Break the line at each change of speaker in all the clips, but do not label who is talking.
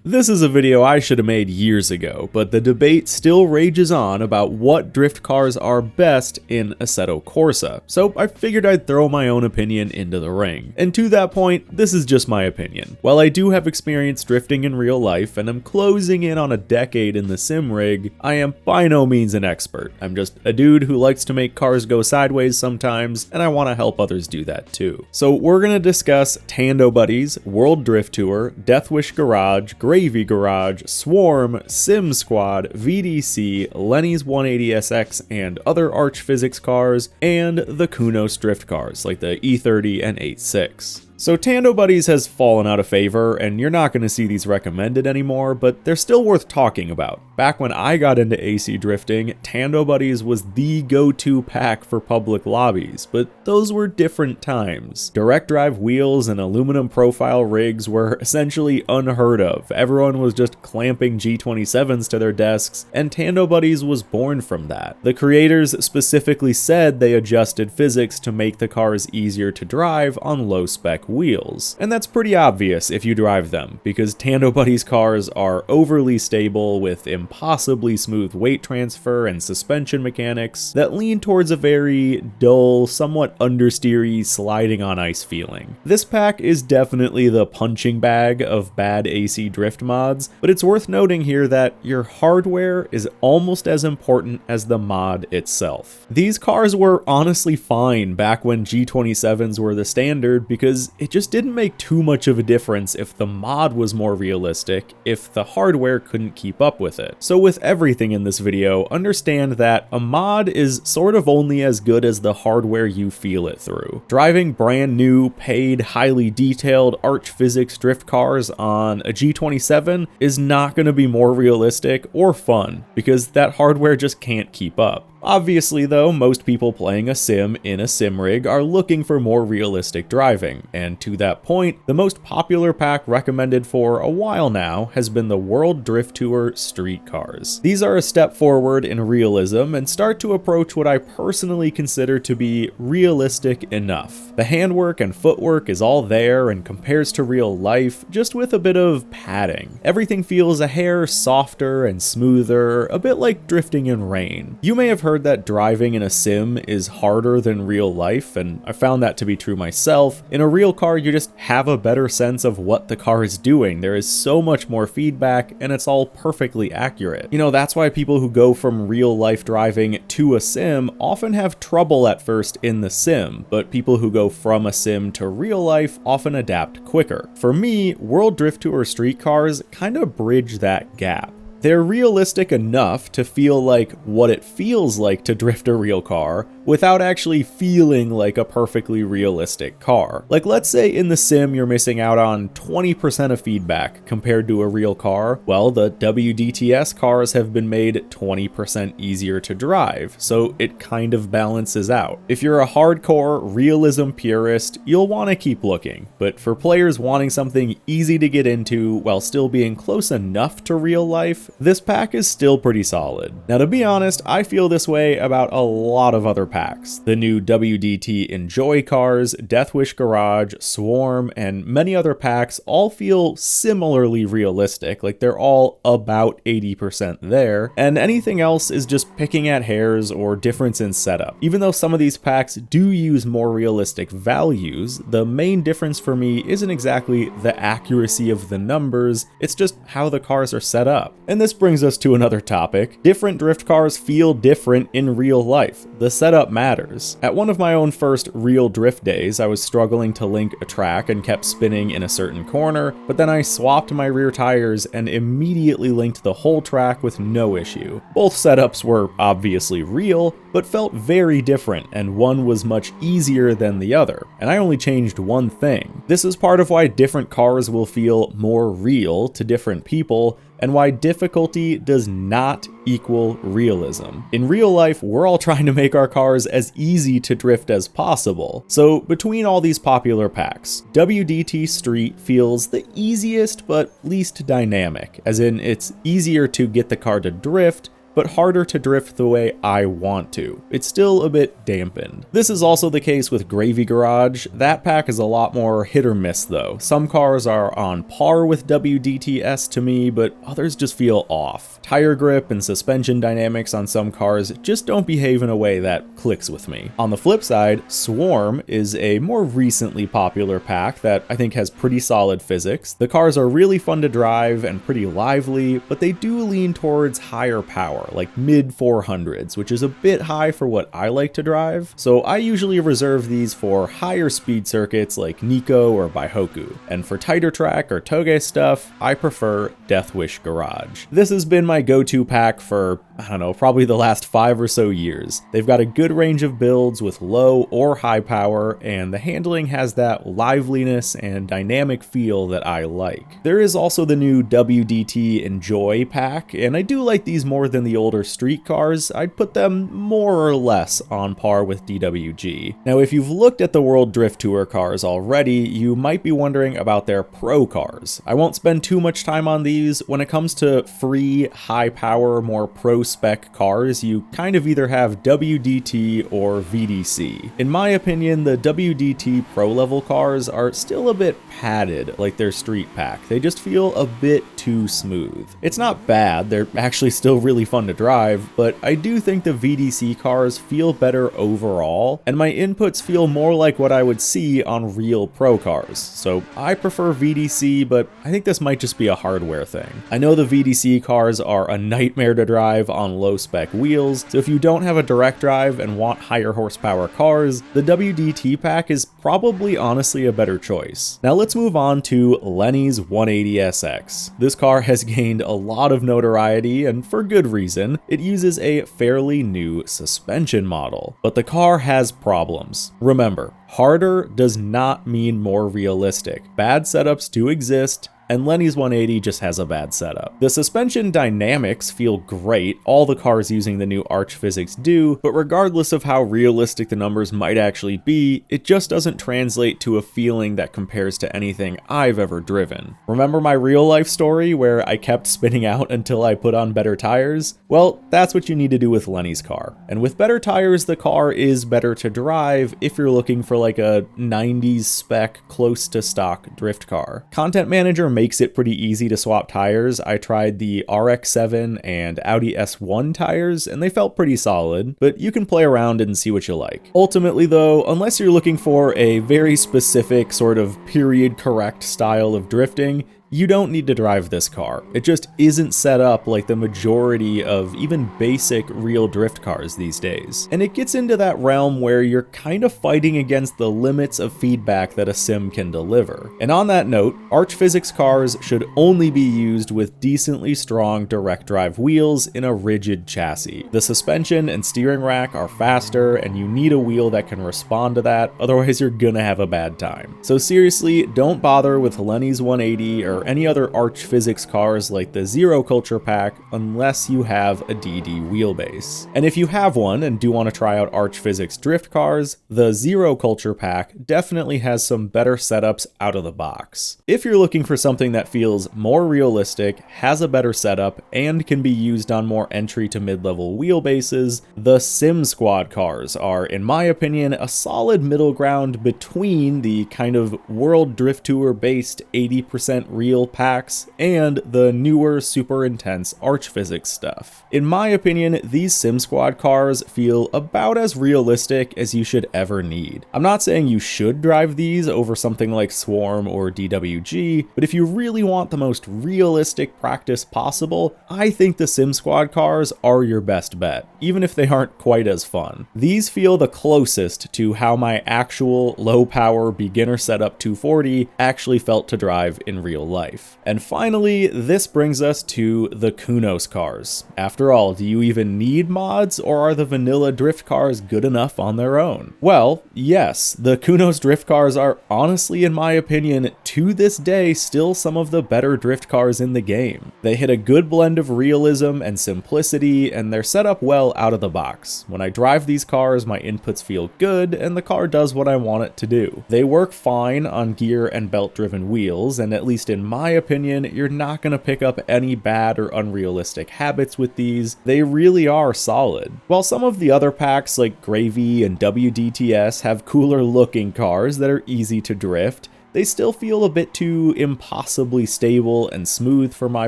This is a video I should have made years ago, but the debate still rages on about what drift cars are best in Assetto Corsa, so I figured I'd throw my own opinion into the ring. And to that point, this is just my opinion. While I do have experience drifting in real life and I'm closing in on a decade in the sim rig, I am by no means an expert. I'm just a dude who likes to make cars go sideways sometimes, and I want to help others do that too. So we're going to discuss Tando Buddies, World Drift Tour, Death Wish Garage, Gravy Garage, Swarm, Sim Squad, VDC, Lenny's 180SX and other Arch Physics cars, and the Kunos drift cars like the E30 and 86. So Tando Buddies has fallen out of favor, and you're not going to see these recommended anymore, but they're still worth talking about. Back when I got into AC drifting, Tando Buddies was the go-to pack for public lobbies, but those were different times. Direct drive wheels and aluminum profile rigs were essentially unheard of. Everyone was just clamping G27s to their desks, and Tando Buddies was born from that. The creators specifically said they adjusted physics to make the cars easier to drive on low-spec wheels. And that's pretty obvious if you drive them, because Tando Buddies cars are overly stable with impossibly smooth weight transfer and suspension mechanics that lean towards a very dull, somewhat understeery, sliding on ice feeling. This pack is definitely the punching bag of bad AC drift mods, but it's worth noting here that your hardware is almost as important as the mod itself. These cars were honestly fine back when G27s were the standard because it just didn't make too much of a difference if the mod was more realistic, if the hardware couldn't keep up with it. So with everything in this video, understand that a mod is sort of only as good as the hardware you feel it through. Driving brand new, paid, highly detailed Arch Physics drift cars on a G27 is not going to be more realistic or fun, because that hardware just can't keep up. Obviously though, most people playing a sim in a sim rig are looking for more realistic driving, and to that point, the most popular pack recommended for a while now has been the World Drift Tour street cars. These are a step forward in realism and start to approach what I personally consider to be realistic enough. The handwork and footwork is all there and compares to real life, just with a bit of padding. Everything feels a hair softer and smoother, a bit like drifting in rain. You may have heard that driving in a sim is harder than real life, and I found that to be true myself. In a real car, you just have a better sense of what the car is doing. There is so much more feedback, and it's all perfectly accurate. You know, that's why people who go from real life driving to a sim often have trouble at first in the sim, but people who go from a sim to real life often adapt quicker. For me, World Drift Tour street cars kind of bridge that gap. They're realistic enough to feel like what it feels like to drift a real car without actually feeling like a perfectly realistic car. Like, let's say in the sim you're missing out on 20% of feedback compared to a real car. Well, the WDTS cars have been made 20% easier to drive, so it kind of balances out. If you're a hardcore realism purist, you'll want to keep looking, but for players wanting something easy to get into while still being close enough to real life, this pack is still pretty solid. Now, to be honest, I feel this way about a lot of other packs. The new WDT Enjoy cars, Death Wish Garage, Swarm, and many other packs all feel similarly realistic, like they're all about 80% there, and anything else is just picking at hairs or difference in setup. Even though some of these packs do use more realistic values, the main difference for me isn't exactly the accuracy of the numbers, it's just how the cars are set up. And this brings us to another topic. Different drift cars feel different in real life. The setup matters. At one of my own first real drift days, I was struggling to link a track and kept spinning in a certain corner, but then I swapped my rear tires and immediately linked the whole track with no issue. Both setups were obviously real, but felt very different, and one was much easier than the other, and I only changed one thing. This is part of why different cars will feel more real to different people, and why difficulty does not equal realism. In real life, we're all trying to make our cars as easy to drift as possible. So between all these popular packs, WDT Street feels the easiest but least dynamic, as in it's easier to get the car to drift, but harder to drift the way I want to. It's still a bit dampened. This is also the case with Gravy Garage. That pack is a lot more hit or miss though. Some cars are on par with WDTS to me, but others just feel off. Tire grip and suspension dynamics on some cars just don't behave in a way that clicks with me. On the flip side, Swarm is a more recently popular pack that I think has pretty solid physics. The cars are really fun to drive and pretty lively, but they do lean towards higher power, like mid 400s, which is a bit high for what I like to drive. So I usually reserve these for higher speed circuits like Nico or Baihoku. And for tighter track or Toge stuff, I prefer Death Wish Garage. This has been my go-to pack for, I don't know, probably the last 5 or so years. They've got a good range of builds with low or high power, and the handling has that liveliness and dynamic feel that I like. There is also the new WDT Enjoy pack, and I do like these more than the older street cars. I'd put them more or less on par with DWG. Now, if you've looked at the World Drift Tour cars already, you might be wondering about their pro cars. I won't spend too much time on these. When it comes to free, high power, more pro spec cars, you kind of either have WDT or VDC. In my opinion, the WDT pro level cars are still a bit padded like their street pack. They just feel a bit too smooth. It's not bad, they're actually still really fun to drive, but I do think the VDC cars feel better overall, and my inputs feel more like what I would see on real pro cars. So I prefer VDC, but I think this might just be a hardware thing. I know the VDC cars are a nightmare to drive on low spec wheels, so if you don't have a direct drive and want higher horsepower cars, the WDT pack is probably honestly a better choice. Now let's move on to Lenny's 180SX. This car has gained a lot of notoriety, and for good reason. It uses a fairly new suspension model, but the car has problems. Remember, harder does not mean more realistic. Bad setups do exist, and Lenny's 180 just has a bad setup. The suspension dynamics feel great, all the cars using the new arch physics do, but regardless of how realistic the numbers might actually be, it just doesn't translate to a feeling that compares to anything I've ever driven. Remember my real life story where I kept spinning out until I put on better tires? Well, that's what you need to do with Lenny's car. And with better tires, the car is better to drive if you're looking for like a 90s spec close to stock drift car. Content Manager makes it pretty easy to swap tires. I tried the RX-7 and Audi S1 tires and they felt pretty solid, but you can play around and see what you like. Ultimately though, unless you're looking for a very specific sort of period correct style of drifting, you don't need to drive this car. It just isn't set up like the majority of even basic real drift cars these days. And it gets into that realm where you're kind of fighting against the limits of feedback that a sim can deliver. And on that note, arch physics cars should only be used with decently strong direct drive wheels in a rigid chassis. The suspension and steering rack are faster, and you need a wheel that can respond to that, otherwise you're gonna have a bad time. So seriously, don't bother with Lenny's 180 or any other arch physics cars like the Zero Culture pack unless you have a DD wheelbase. And if you have one and do want to try out arch physics drift cars, the Zero Culture pack definitely has some better setups out of the box. If you're looking for something that feels more realistic, has a better setup, and can be used on more entry to mid-level wheelbases, the Sim Squad cars are, in my opinion, a solid middle ground between the kind of World Drift Tour based 80% real packs and the newer super intense arch physics stuff. In my opinion, these Sim Squad cars feel about as realistic as you should ever need. I'm not saying you should drive these over something like Swarm or DWG, but if you really want the most realistic practice possible, I think the Sim Squad cars are your best bet, even if they aren't quite as fun. These feel the closest to how my actual low power beginner setup 240 actually felt to drive in real life. And finally, this brings us to the Kunos cars. After all, do you even need mods, or are the vanilla drift cars good enough on their own? Well, yes, the Kunos drift cars are honestly, in my opinion, to this day still some of the better drift cars in the game. They hit a good blend of realism and simplicity, and they're set up well out of the box. When I drive these cars, my inputs feel good, and the car does what I want it to do. They work fine on gear and belt-driven wheels, and at least in my opinion, you're not going to pick up any bad or unrealistic habits with these. They really are solid. While some of the other packs like Gravy and WDTS have cooler looking cars that are easy to drift, they still feel a bit too impossibly stable and smooth for my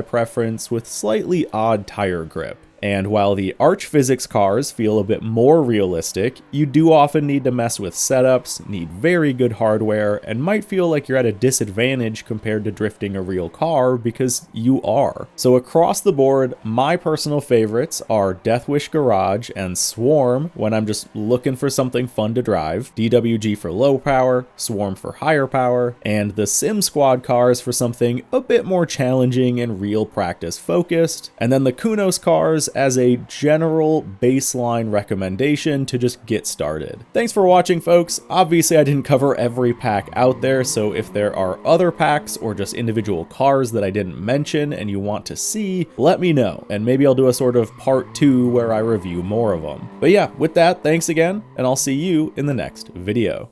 preference, with slightly odd tire grip. And while the Arch Physics cars feel a bit more realistic, you do often need to mess with setups, need very good hardware, and might feel like you're at a disadvantage compared to drifting a real car, because you are. So across the board, my personal favorites are Death Wish Garage and Swarm when I'm just looking for something fun to drive, DWG for low power, Swarm for higher power, and the Sim Squad cars for something a bit more challenging and real practice focused, and then the Kunos cars as a general baseline recommendation to just get started. Thanks for watching, folks. Obviously, I didn't cover every pack out there, so if there are other packs or just individual cars that I didn't mention and you want to see, let me know, and maybe I'll do a sort of part 2 where I review more of them. But yeah, with that, thanks again, and I'll see you in the next video.